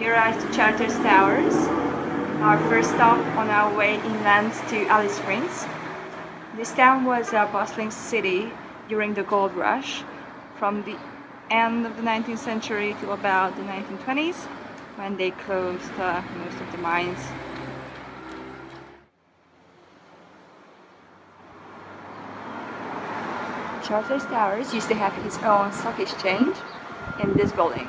arrived to Charters Towers, our first stop on our way inland to Alice Springs. This town was a bustling city during the gold rush from the end of the 19th century to about the 1920s, when they closed most of the mines. Charters Towers used to have its own stock exchange in this building.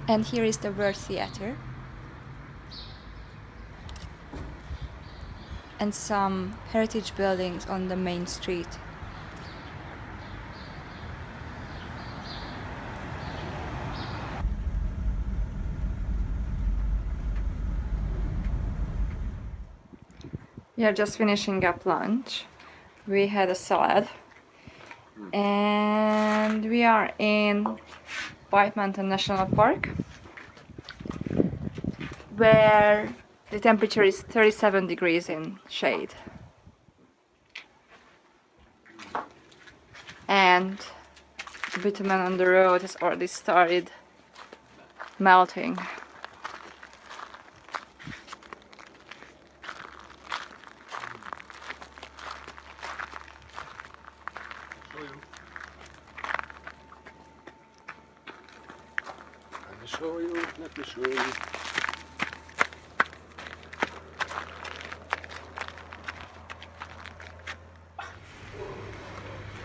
And here is the Word Theatre and some heritage buildings on the main street. We are just finishing up lunch. We had a salad and we are in Diamantina National Park, where the temperature is 37 degrees in shade. And the bitumen on the road has already started melting. Let me show you.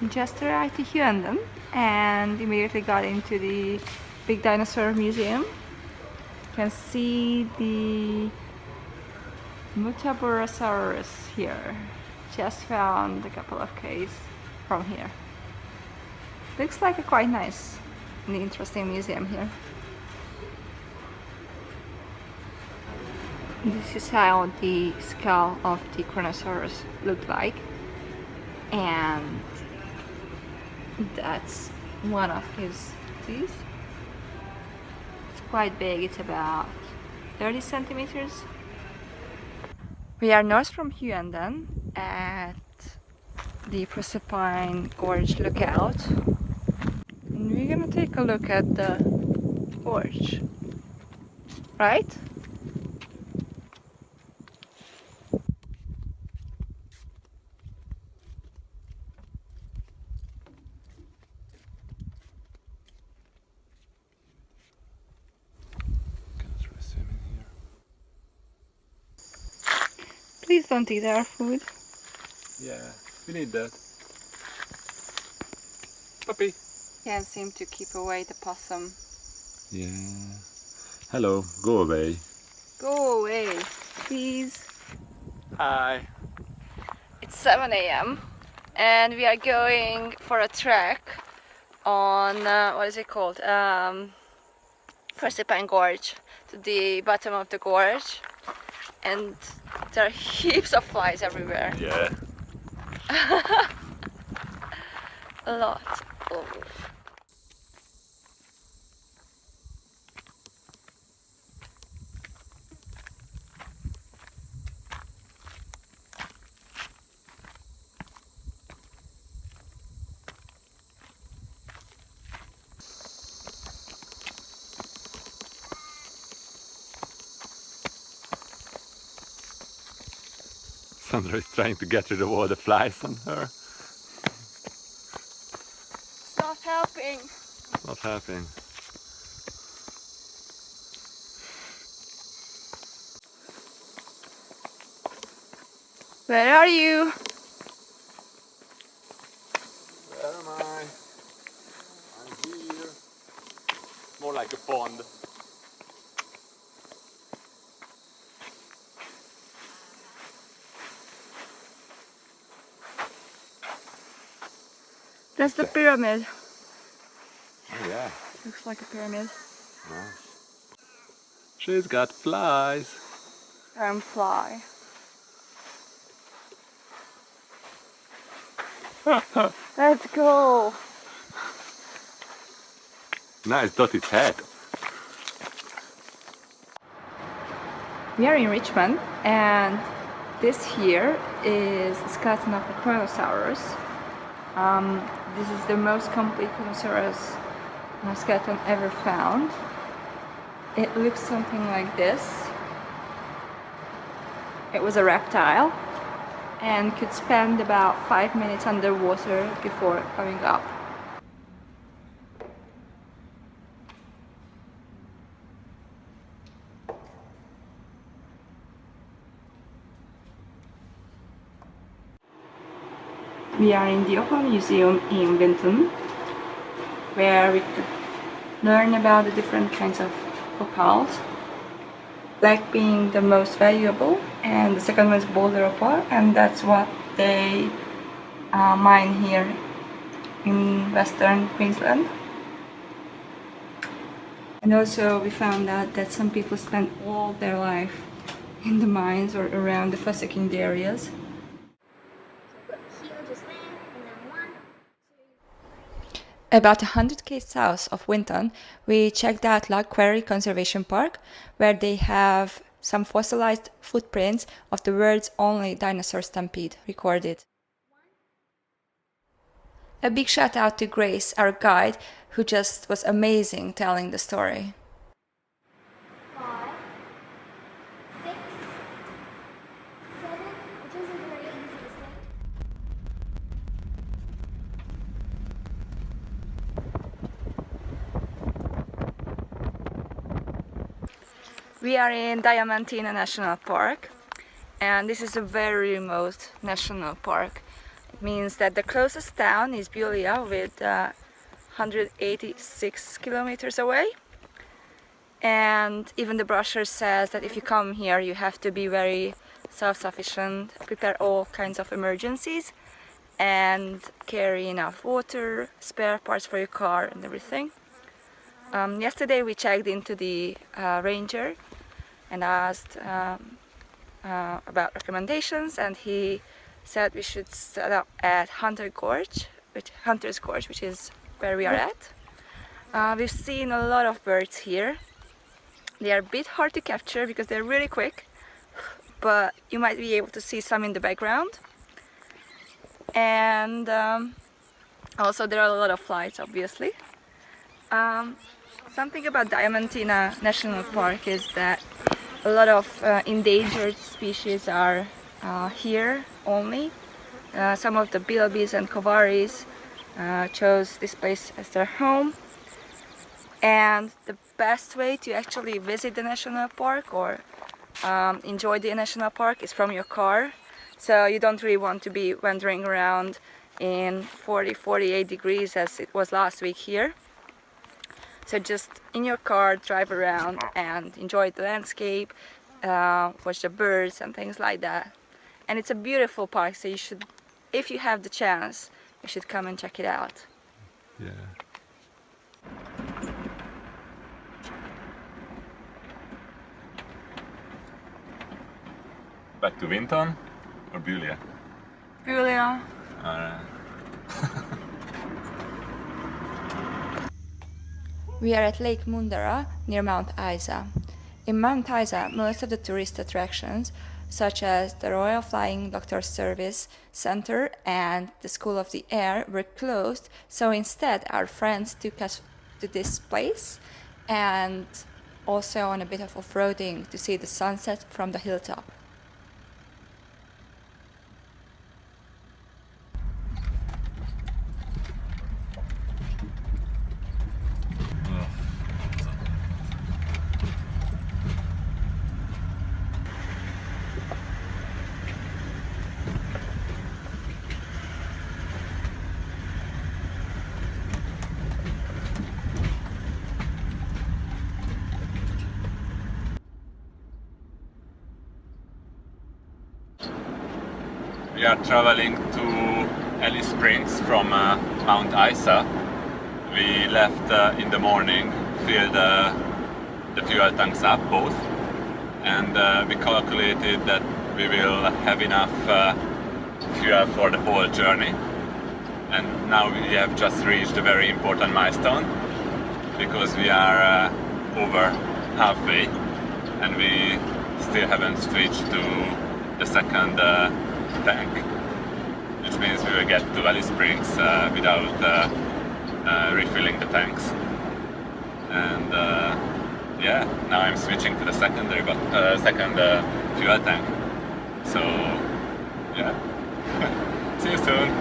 We just arrived to Hughenden and immediately got into the big dinosaur museum. You can see the Mutaborasaurus here. Just found a couple of caves from here. Looks like a quite nice and interesting museum here. This is how the skull of the Tyrannosaurus looked like, and that's one of his teeth. It's quite big, it's about 30 centimeters. We are north from Hughenden at the Precipice Gorge lookout, and we're gonna take a look at the gorge, right? Please don't eat our food. Yeah, we need that. Puppy. Can't seem to keep away the possum. Yeah. Hello, go away. Go away, please. Hi. It's 7 a.m. and we are going for a trek on, what is it called? Precipice Gorge, to the bottom of the gorge. And there are heaps of flies everywhere. Yeah. A lot. Oh. Sandra is trying to get rid of all the flies on her. It's not helping. Not helping. Where are you? Where am I? I'm here. More like a pond. That's the pyramid. Oh yeah. Looks like a pyramid. Nice. She's got flies. Fly. Let's go. Nice dotted head. We are in Richmond, and this here is a skeleton of a Tyrannosaurus. This is the most complete Tyrannosaurus skeleton ever found. It looks something like this. It was a reptile and could spend about 5 minutes underwater before coming up. We are in the Offroad Museum in Winton, where we could learn about the different kinds of opals, black being the most valuable, and the second one is boulder opal, and that's what they mine here in western Queensland. And also we found out that some people spend all their life in the mines or around the fossil-king areas. About 100 km south of Winton, we checked out Log Quarry Conservation Park, where they have some fossilized footprints of the world's only dinosaur stampede recorded. A big shout out to Grace, our guide, who just was amazing telling the story. 5, 6, 7, which isn't very easy to say. We are in Diamantina National Park, and this is a very remote national park. It means that the closest town is Beulah with 186 kilometers away. And even the brochure says that if you come here, you have to be very self-sufficient, prepare all kinds of emergencies, and carry enough water, spare parts for your car, and everything. Yesterday we checked into the ranger and asked about recommendations, and he said we should set up at Hunter's Gorge, which is where we are at. We've seen a lot of birds here. They are a bit hard to capture because they're really quick, but you might be able to see some in the background. And also there are a lot of flies, obviously. Something about Diamantina National Park is that a lot of endangered species are here only. Some of the bilbies and kovaris chose this place as their home. And the best way to actually visit the national park or enjoy the national park is from your car. So you don't really want to be wandering around in 40-48 degrees as it was last week here. So just in your car, drive around and enjoy the landscape, watch the birds and things like that. And it's a beautiful park, so you should, if you have the chance, you should come and check it out. Yeah. Back to Winton or Beulah? Beulah. Alright. We are at Lake Mundara near Mount Isa. In Mount Isa, most of the tourist attractions, such as the Royal Flying Doctor Service Center and the School of the Air, were closed, so instead our friends took us to this place and also on a bit of off-roading to see the sunset from the hilltop. We are traveling to Alice Springs from Mount Isa. We left in the morning, filled the fuel tanks up both, and we calculated that we will have enough fuel for the whole journey. And now we have just reached a very important milestone because we are over halfway, and we still haven't switched to the second tank, which means we will get to Alice Springs without refilling the tanks. And yeah, now I'm switching to the second fuel tank. So yeah, see you soon.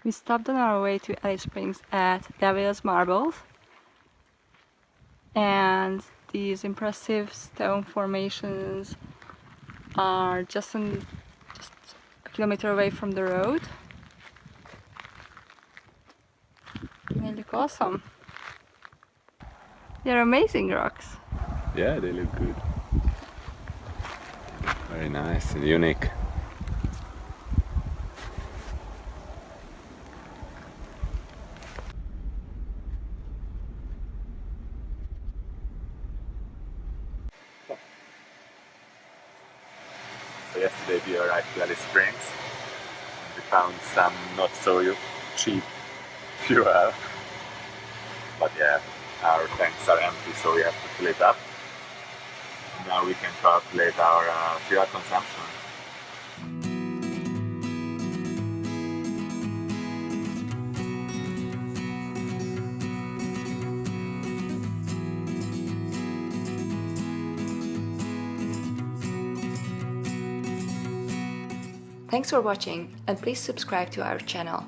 We stopped on our way to Alice Springs at Devil's Marbles, and these impressive stone formations are just a kilometer away from the road. They look awesome. They're amazing rocks. Yeah, they look good. Very nice and unique. So yesterday we arrived to Alice Springs. We found some not so cheap fuel. But yeah, our tanks are empty, so we have to fill it up. Now we can calculate our fuel consumption. Thanks for watching, and please subscribe to our channel.